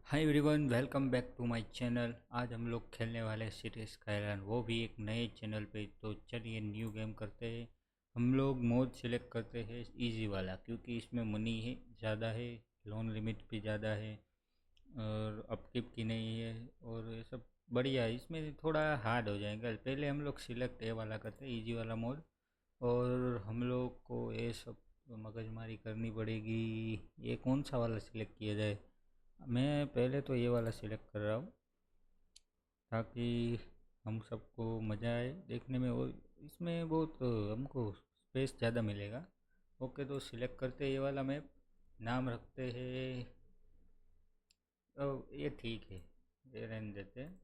Hi everyone, welcome back to my channel. आज हम लोग खेलने वाले सिटी स्काईलाइन, वो भी एक नए चैनल पे। तो चलिए न्यू गेम करते हैं। हम लोग मोड सिलेक्ट करते हैं इजी वाला, क्योंकि इसमें मनी है ज़्यादा है, लोन लिमिट भी ज़्यादा है और अपकीप की नहीं है और ये सब बढ़िया है। इसमें थोड़ा हार्ड हो जाएगा। पहले हम लोग सिलेक्ट ये वाला करते हैं, इजी वाला मोड। और हम लोग को ये सब मगजमारी करनी पड़ेगी। ये कौन सा वाला सिलेक्ट किया जाए? मैं पहले तो ये वाला सिलेक्ट कर रहा हूँ, ताकि हम सबको मज़ा आए देखने में। और इसमें बहुत हमको स्पेस ज़्यादा मिलेगा। ओके, तो सिलेक्ट करते हैं ये वाला मैप। नाम रखते हैं, ये ठीक है, ये रहने देते हैं।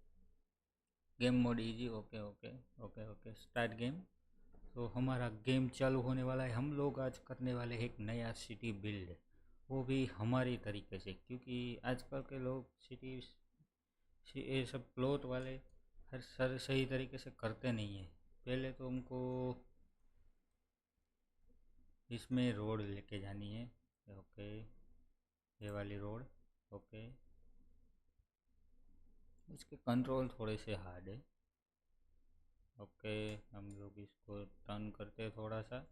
Game mode easy. Okay okay okay okay, start game. तो हमारा गेम चालू होने वाला है। हम लोग आज करने वाले हैं एक नया सिटी बिल्ड, वो भी हमारी तरीके से, क्योंकि आजकल के लोग सिटी ये सब प्लॉट वाले हर सर सही तरीके से करते नहीं हैं। पहले तो हमको इसमें रोड लेके जानी है। ओके, ये वाली रोड। ओके, इसके कंट्रोल थोड़े से हार्ड है। ओके, हम लोग इसको टर्न करते हैं थोड़ा सा।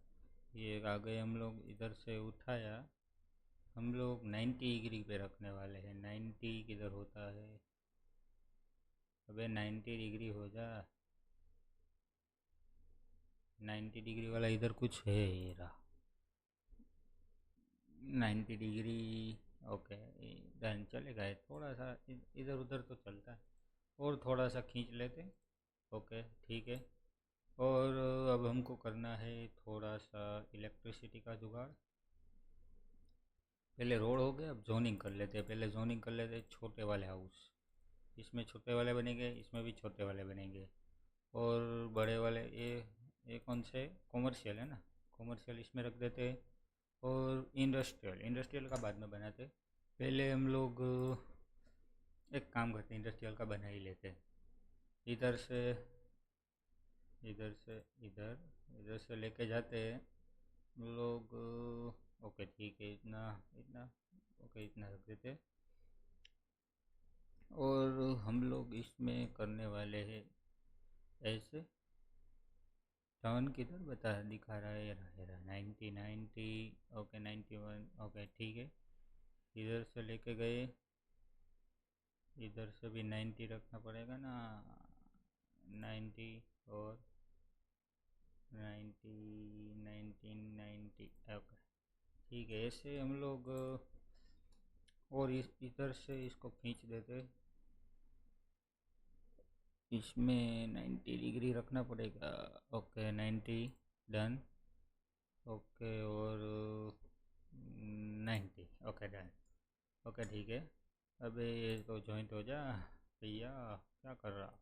ये आ गए हम लोग, इधर से उठाया। हम लोग 90 डिग्री पे रखने वाले हैं। 90 किधर होता है? अबे 90 डिग्री हो जा। 90 डिग्री वाला इधर कुछ है, ये रहा 90 डिग्री। ओके, डन चलेगा। ये थोड़ा सा इधर उधर तो चलता है, और थोड़ा सा खींच लेते। ओके ठीक है। और अब हमको करना है थोड़ा सा इलेक्ट्रिसिटी का जुगाड़। पहले रोड हो गया, अब जोनिंग कर लेते हैं। पहले जोनिंग कर लेते हैं छोटे वाले हाउस। इसमें छोटे वाले बनेंगे, इसमें भी छोटे वाले बनेंगे। और बड़े वाले ये कौन से कॉमर्शियल है ना, कॉमर्शियल इसमें रख देते हैं। और इंडस्ट्रियल, इंडस्ट्रियल का बाद में बनाते। पहले हम लोग एक काम करते हैं, इंडस्ट्रियल का बना ही लेते हैं। इधर से इधर से इधर, इधर से लेके जाते हैं हम लोग। ओके ठीक है, इतना इतना। ओके, इतना रख देते हैं। और हम लोग इसमें करने वाले हैं ऐसे। टर्न किधर दिखा रहा है? ये रहा, ये रहा 90 90। ओके 91। ओके ठीक है। इधर से लेके गए, इधर से भी 90 रखना पड़ेगा ना। 90 और 90 1990। ओके ठीक है। ऐसे हम लोग और इधर से इसको खींच देते। इसमें 90 डिग्री रखना पड़ेगा। Okay 90, done. ओके, और 90। Okay done. ओके ठीक है। अबे ये तो जॉइंट हो जा भैया, क्या कर रहा?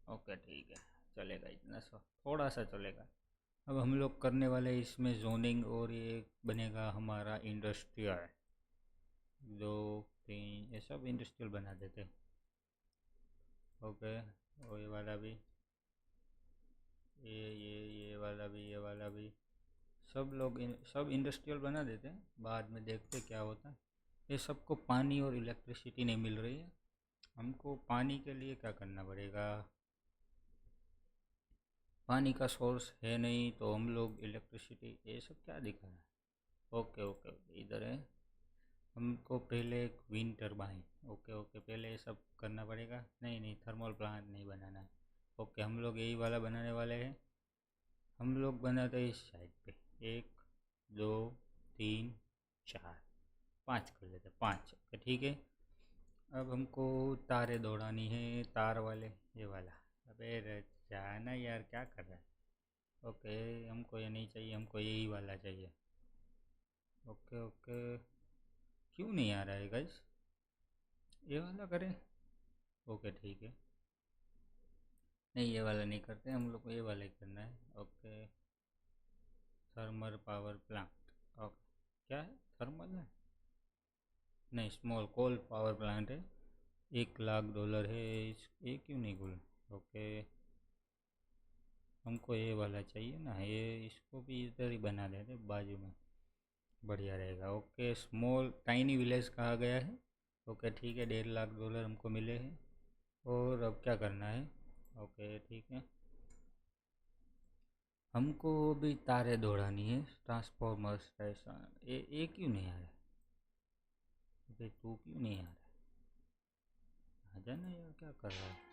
ओके ठीक है, चलेगा इतना सा, थोड़ा सा चलेगा। अब हम लोग करने वाले इसमें जोनिंग, और ये बनेगा हमारा इंडस्ट्रियल। दो तीन, ये सब इंडस्ट्रियल बना देते। ओके, और ये वाला भी, ये वाला भी, ये वाला भी। सब लोग सब इंडस्ट्रियल बना देते हैं, बाद में देखते क्या होता है। ये सबको पानी और इलेक्ट्रिसिटी नहीं मिल रही है। हमको पानी के लिए क्या करना पड़ेगा? पानी का सोर्स है नहीं, तो हम लोग इलेक्ट्रिसिटी, ये सब क्या दिखा रहा है? ओके ओके ओके, इधर है। हमको पहले एक विंड टरबाइन। ओके ओके, पहले ये सब करना पड़ेगा। नहीं नहीं, थर्मल प्लांट नहीं बनाना है। ओके, हम लोग यही वाला बनाने वाले हैं। हम लोग बनाते हैं इस साइड पे। एक, दो, तीन, चार, पाँच कर लेते हैं, पाँच। ओके ठीक है। अब हमको तारे दौड़ानी है, तार वाले, ये वाला। अबे जाना यार, क्या कर रहा है? ओके, हमको ये नहीं चाहिए, हमको यही वाला चाहिए। ओके ओके, क्यों नहीं आ रहा है गाइस? ये वाला करें? ओके ठीक है। नहीं, ये वाला नहीं करते, हम लोग को ये वाला ही करना है। Okay, thermal power plant. Okay, क्या है? थर्मल है? नहीं, स्मॉल कोल पावर प्लांट है। $1 लाख है ये क्यों नहीं खुल? ओके, हमको ये वाला चाहिए ना, ये इसको भी इधर ही बना देते बाजू में। बढ़िया रहेगा। ओके, स्मॉल टाइनी विलेज कहा गया है। ओके ठीक है, $1.5 लाख हमको मिले हैं। और अब क्या करना है? ओके ठीक है, हमको भी तारे दौड़ानी है, ट्रांसफॉर्मर्स ऐसा। ये क्यों नहीं आ रहा है? अबे तू क्यों नहीं आ रहा है? आ जाना यार, क्या कर रहा है?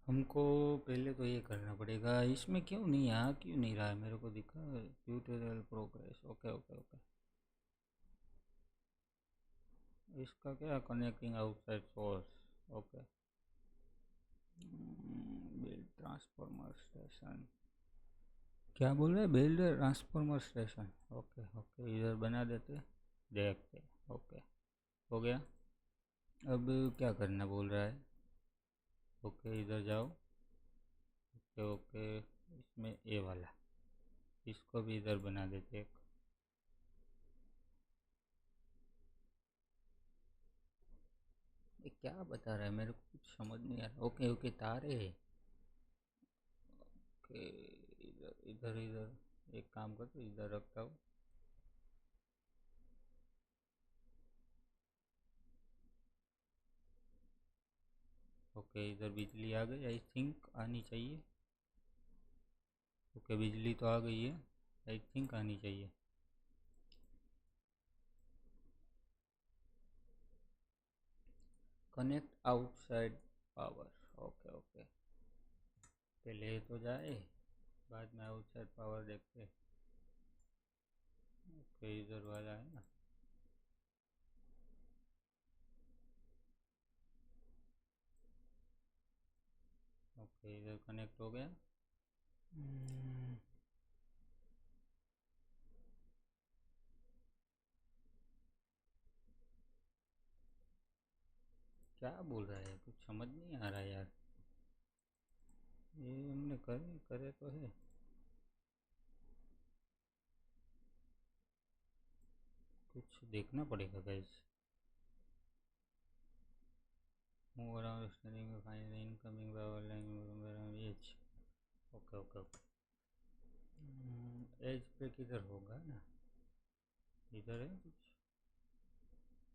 हमको पहले तो ये करना पड़ेगा। इसमें क्यों नहीं आ क्यों नहीं रहा है? मेरे को दिखा tutorial progress. Okay okay okay, इसका क्या connecting outside source? Okay, build transformer station. क्या बोल रहे हैं? Build transformer station. Okay okay, इधर बना देते, देखते। ओके, हो गया। अब क्या करना बोल रहा है? ओके इधर जाओ। ओके ओके, इसमें ए वाला, इसको भी इधर बना देते एक। ये क्या बता रहा है? मेरे को कुछ समझ नहीं आ रहा। ओके ओके, तारे। ओके, इधर इधर इधर एक काम करते, इधर रखता हूँ। ओके, इधर बिजली आ गई, आई थिंक आनी चाहिए। ओके, बिजली तो आ गई है, आई थिंक आनी चाहिए। Connect outside power. Okay okay, पहले ये तो जाए, बाद में आउटसाइड पावर देखते। ओके, इधर वाला है ना। ओके, इधर कनेक्ट हो गया। हम्म, क्या बोल रहा है? कुछ समझ नहीं आ रहा यार। ये हमने करे करे तो है। कुछ देखना पड़ेगा guys. Move around steering, find incoming power line edge. Okay okay okay, edge पे किधर होगा ना? इधर है कुछ,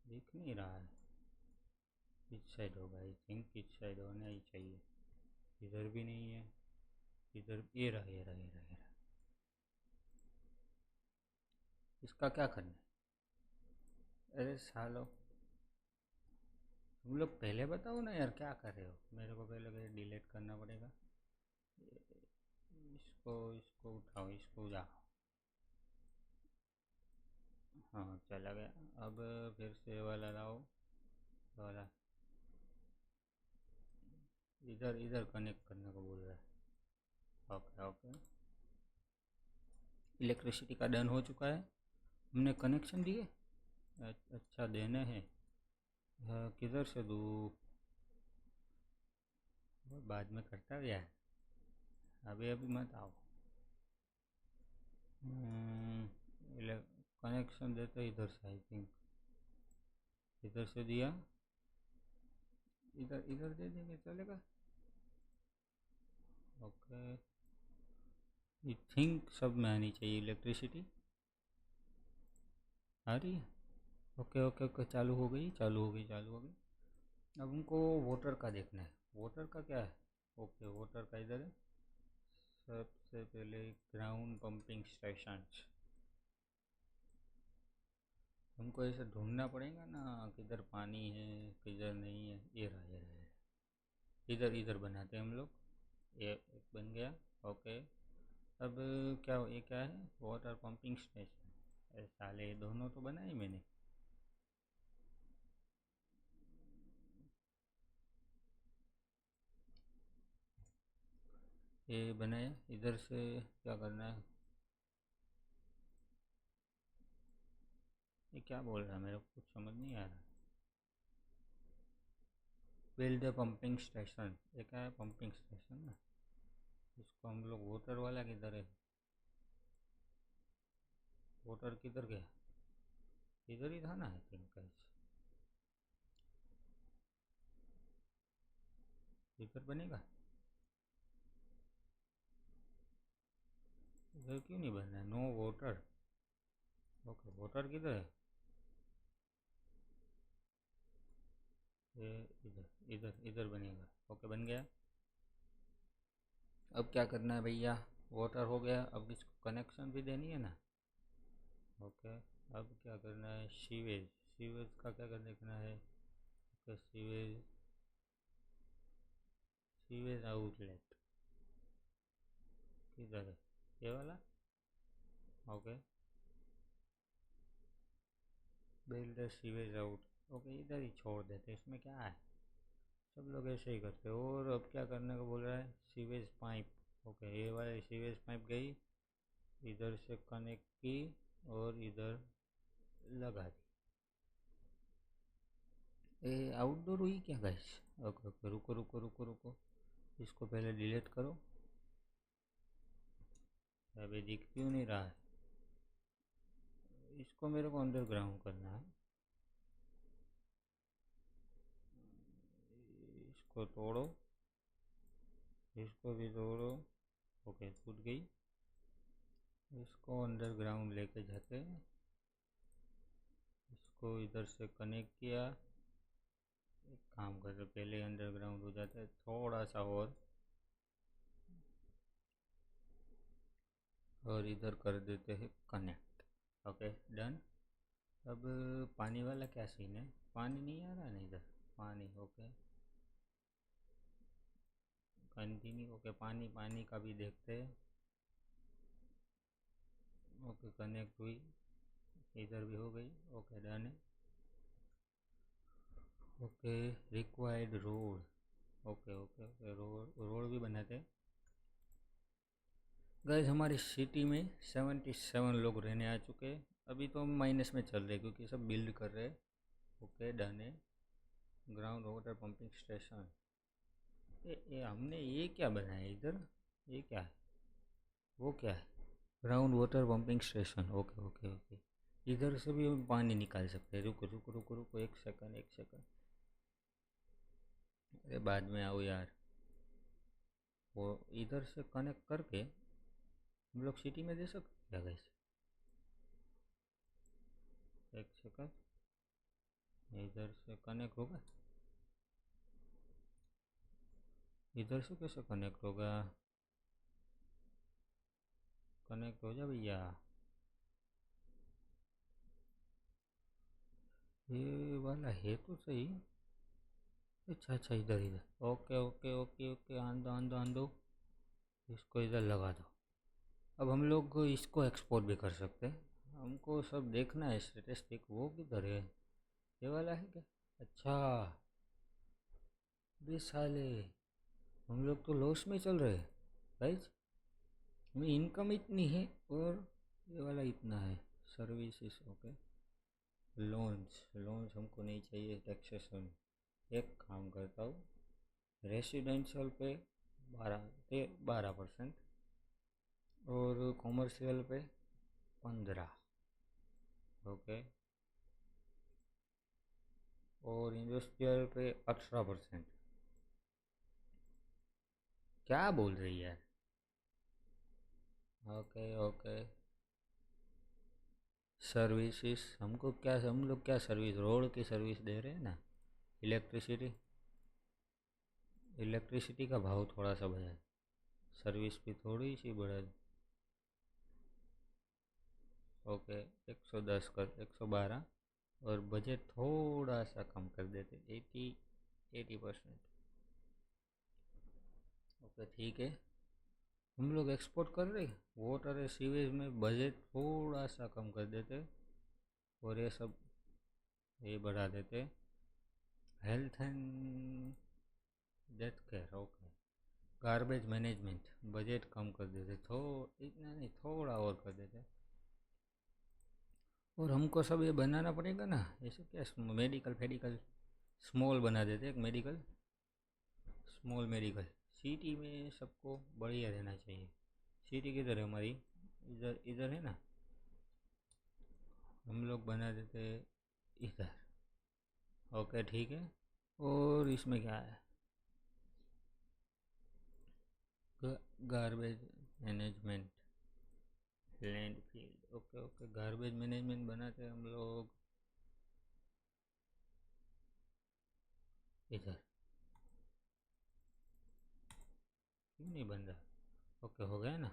दिख नहीं रहा है। किस साइड होगा? आई थिंक किस साइड होना ही चाहिए। इधर भी नहीं है। इधर ये रहा ये रहा ये रहा ये रहा। इसका क्या करना है? अरे सालो, तुम लोग पहले बताओ ना यार, क्या कर रहे हो? मेरे को पहले डिलीट करना पड़ेगा। इसको इसको उठाओ, इसको उठाओ। हाँ चला गया। अब फिर से वाला लाओ, वाला इधर इधर कनेक्ट करने को बोल रहा है। ओके ओके, इलेक्ट्रिसिटी का डन हो चुका है। हमने कनेक्शन दिए। अच्छा देने हैं। किधर से दूँ? वो बाद में करता क्या है, अभी अभी मत आओ। कनेक्शन देते इधर से, आई थिंक इधर से दिया। इधर इधर दे देंगे, चलेगा। ओके, आई थिंक सब में आनी चाहिए इलेक्ट्रिसिटी। आ रही है। ओके ओके ओके, चालू हो गई चालू हो गई चालू हो गई। अब उनको वोटर का देखना है। वोटर का क्या है? ओके, वोटर का इधर है। सबसे पहले ग्राउंड पंपिंग स्टेशन। हमको ऐसे ढूंढना पड़ेगा ना, किधर पानी है किधर नहीं है। ये रहा ये रहा ये रहा। इधर इधर बनाते हैं हम लोग। ये एक बन गया। ओके, अब क्या ये क्या है? Water pumping station. अरे साले, ये दोनों तो बनाए मैंने। ये बनाया, इधर से क्या करना है? ये क्या बोल रहा है? मेरे को कुछ समझ नहीं आ रहा। बिल्ड द पंपिंग स्टेशन, ये क्या है? पंपिंग स्टेशन ना। इसको हम लोग वोटर वाला किधर है, वोटर किधर गया, इधर ही था ना आई थिंक गाइस, इधर बनेगा, इधर क्यों नहीं बन रहा है, नो वोटर। ओके वोटर किधर है, ये इधर इधर इधर बनेगा। ओके बन गया। अब क्या करना है भैया, वोटर हो गया, अब इसको कनेक्शन भी देनी है ना। ओके अब क्या करना है, सीवेज, सीवेज का क्या कर देखना है। ओके सीवेज, सीवेज आउटलेट किधर है, ये वाला। Okay build sewage out. Okay इधर ही छोड़ देते, इसमें क्या है, सब लोग ऐसे ही करते हैं। और अब क्या करने को बोल रहा है, सीवेज पाइप। ओके ये वाली सीवेज पाइप गई, इधर से कनेक्ट की और इधर लगा दी। ये आउटडोर हुई क्या गाइस। ओके ओके रुको रुको रुको रुको, इसको पहले डिलीट करो। अभी दिख क्यों नहीं रहा है, इसको मेरे को अंडरग्राउंड करना है, इसको तोड़ो, इसको भी तोड़ो। ओके टूट गई, इसको अंडरग्राउंड लेके जाके इसको इधर से कनेक्ट किया। एक काम करते पहले अंडरग्राउंड हो जाता है, थोड़ा सा और इधर कर देते हैं कनेक्ट। Okay done. अब पानी वाला क्या सीन है, पानी नहीं आ रहा ना इधर, पानी। Okay continue. ओके पानी, पानी का भी देखते हैं। ओके कनेक्ट हुई, इधर भी हो गई। ओके डन है। Okay required road. Okay okay okay road, road भी बनाते हैं। गाइस हमारी सिटी में 77 लोग रहने आ चुके हैं। अभी तो हम माइनस में चल रहे क्योंकि सब बिल्ड कर रहे हैं। ओके डन है। ग्राउंड वाटर पंपिंग स्टेशन, ये हमने ये क्या बनाया इधर, ये क्या है, वो क्या है, ground water pumping station. Okay okay okay इधर से भी हम पानी निकाल सकते हैं। रुको रुको रुको रुको, एक सेकंड एक सेकंड, अरे बाद में आओ यार। वो इधर से कनेक्ट करके हम लोग सिटी में दे सकते हैं गाइस, एक सेकंड, इधर से कनेक्ट होगा, इधर से कैसे कनेक्ट होगा, कनेक्ट हो जा भैया। ये वाला है तो सही, अच्छा अच्छा इधर इधर। ओके ओके ओके ओके आंदो आंदो आंदो, इसको इधर लगा दो। अब हम लोग इसको एक्सपोर्ट भी कर सकते हैं, हमको सब देखना है स्टेटिस्टिक। वो किधर है, ये वाला है क्या, अच्छा 20 साल है, हम लोग तो लॉस में चल रहे हैं गाइज, हमें इनकम इतनी है और ये वाला इतना है। सर्विसेज ओके, लोन्स, लोन्स हमको नहीं चाहिए। टैक्सेशन, एक काम करता हूँ, रेसिडेंशियल पे 12% और कॉमर्शियल पे 15। ओके और इंडस्ट्रियल पे 18%। क्या बोल रही है। ओके ओके सर्विसेज, हमको क्या, हम लोग क्या सर्विस, रोड की सर्विस दे रहे हैं ना। इलेक्ट्रिसिटी, इलेक्ट्रिसिटी का भाव थोड़ा सा बढ़ा है, सर्विस भी थोड़ी सी बढ़ा है। ओके 110 कर 112, और बजट थोड़ा सा कम कर देते, 80%। ओके ठीक है, हम लोग एक्सपोर्ट कर रहे, वाटर सीवेज में बजट थोड़ा सा कम कर देते और ये सब ये बढ़ा देते। Health and death care, okay garbage management budget कम कर देते, इतना नहीं थोड़ा और कर देते। और हमको सब ये बनाना पड़ेगा ना, ऐसे क्या मेडिकल फेडिकल स्मॉल बना देते, एक मेडिकल, स्मॉल मेडिकल, सिटी में सबको बढ़िया रहना चाहिए। सिटी किधर है हमारी? इधर इधर है ना। हम लोग बना देते इधर। ओके ठीक है। और इसमें क्या है? Garbage management, land field. Okay okay, garbage management बनाते हैं हम लोग इधर। क्यों नहीं बन रहा? ओके हो गया ना।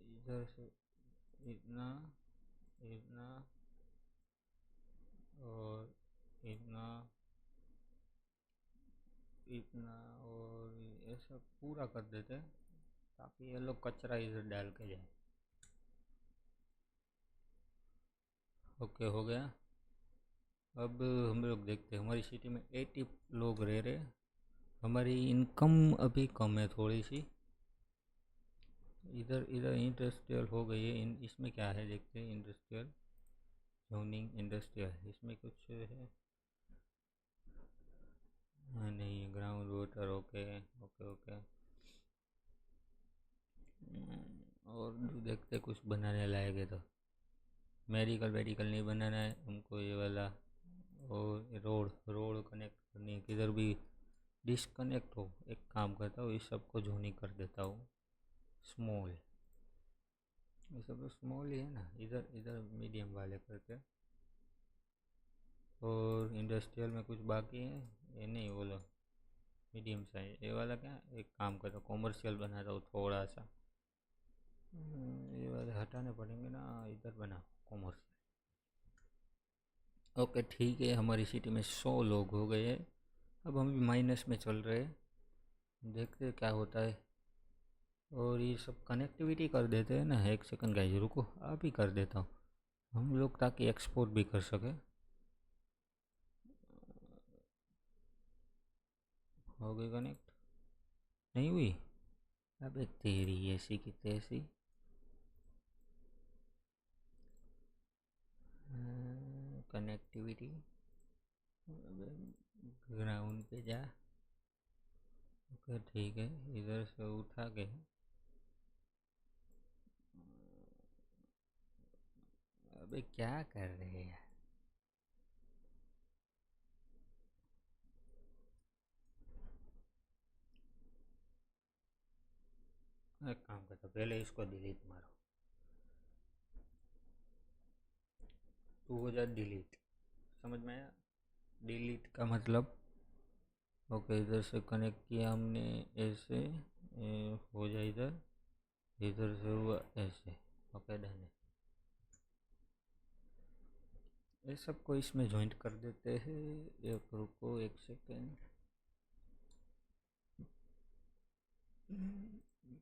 इधर से इतना, इतना और इतना, इतना और ऐसा पूरा कर देते हैं ताकि ये लोग कचरा इधर डाल के जाए। ओके हो गया। अब हम लोग देखते हैं हमारी सिटी में 80 लोग रह रहे। हमारी इनकम अभी कम है थोड़ी सी। इधर इधर इंडस्ट्रियल हो गई है। इसमें क्या है देखते हैं। इंडस्ट्रियल जोनिंग, इंडस्ट्रियल इसमें कुछ है? हाँ, नहीं, ground water. Okay okay okay. और जो देखते कुछ बनाने लायक है तो मेडिकल वेडिकल नहीं बनाना है हमको, ये वाला। और रोड रोड कनेक्ट करनी है, किधर भी डिसकनेक्ट हो। एक काम करता हूँ, इस सब को जोनी कर देता हूँ स्मॉल। ये सब तो स्मॉल ही है ना। इधर इधर मीडियम वाले करके। और इंडस्ट्रियल में कुछ बाकी है? ये नहीं, बोलो मीडियम साइज। ये वाला क्या, एक काम करता हूँ कॉमर्शियल बनाता हूँ थोड़ा सा। ये वाले हटाने पड़ेंगे ना। इधर बना कॉमर्शियल। ओके ठीक है, हमारी सिटी में 100 लोग हो गए हैं। अब हम भी माइनस में चल रहे हैं, देखते हैं क्या होता है। और ये सब कनेक्टिविटी कर देते हैं ना। एक सेकंड गाइस रुको, आप ही कर देता हूँ हम लोग, ताकि एक्सपोर्ट भी कर सके। हो गई कनेक्ट? नहीं हुई? अबे तेरी ऐसी की तैसी। कनेक्टिविटी, ग्राउंड पे जा। ओके ठीक है, इधर से उठा के। अबे क्या कर रहे हैं यार? एक काम करता, पहले इसको डिलीट मारो। तू हो जा डिलीट। समझ में आया? डिलीट का मतलब। ओके इधर से कनेक्ट किया हमने ऐसे। हो जाए इधर, इधर से हुआ ऐसे। ओके डन है। ये सबको इसमें ज्वाइंट कर देते हैं। एक रुको एक सेकेंड।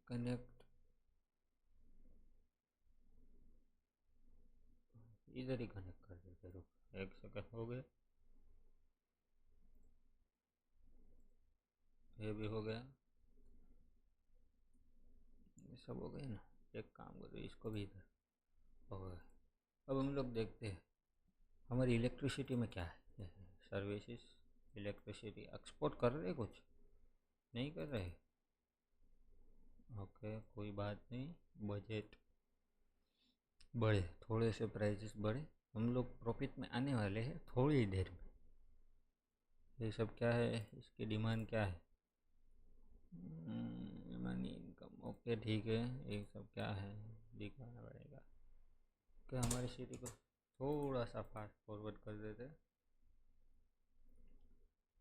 कनेक्ट इधर ही कनेक्ट कर देते। रुको एक सेकेंड, हो गया। ये भी हो गया, ये सब हो गया ना। एक काम करो, इसको भी इधर हो गया। अब हम लोग देखते हैं हमारी इलेक्ट्रिसिटी में क्या है। सर्विसेज, इलेक्ट्रिसिटी एक्सपोर्ट कर रहे कुछ नहीं कर रहे? ओके कोई बात नहीं। बजट बढ़े, थोड़े से प्राइसेस बढ़े, हम लोग प्रॉफिट में आने वाले हैं थोड़ी ही देर में। ये सब क्या है, इसकी डिमांड क्या है? Money income. ओके ठीक है, ये सब क्या है दिखाना पड़ेगा। क्या हमारी सिटी को थोड़ा सा फास्ट फॉरवर्ड कर देते।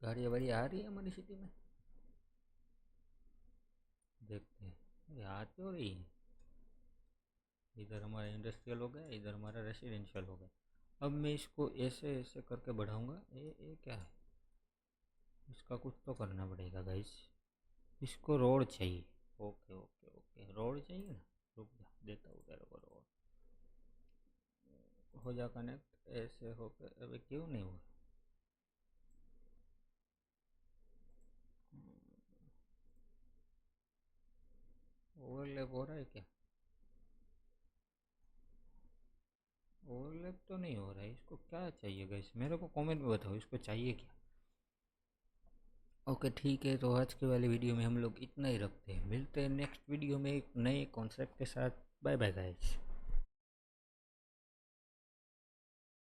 गाड़ियाँ वाड़ी आ रही है हमारी सिटी में, देखते हैं। ये आती हो रही है। इधर हमारा इंडस्ट्रियल हो गया, इधर हमारा रेसिडेंशियल हो गया। अब मैं इसको ऐसे ऐसे करके बढ़ाऊंगा। ये क्या है? इसका कुछ तो करना पड़ेगा गाइस। इसको रोड चाहिए। ओके ओके ओके, रोड चाहिए ना। रुक जा, देता हूँ तेरे को रोड। हो जा कनेक्ट ऐसे होके। अबे क्यों नहीं हुआ? ओवरलैप हो रहा है क्या? ओवरलैप तो नहीं हो रहा है। इसको क्या चाहिए गाइस, मेरे को कमेंट में बताओ इसको चाहिए क्या। ओके ठीक है, तो आज की वाली वीडियो में हम लोग इतना ही रखते हैं। मिलते हैं नेक्स्ट वीडियो में एक नए कॉन्सेप्ट के साथ। Bye bye guys.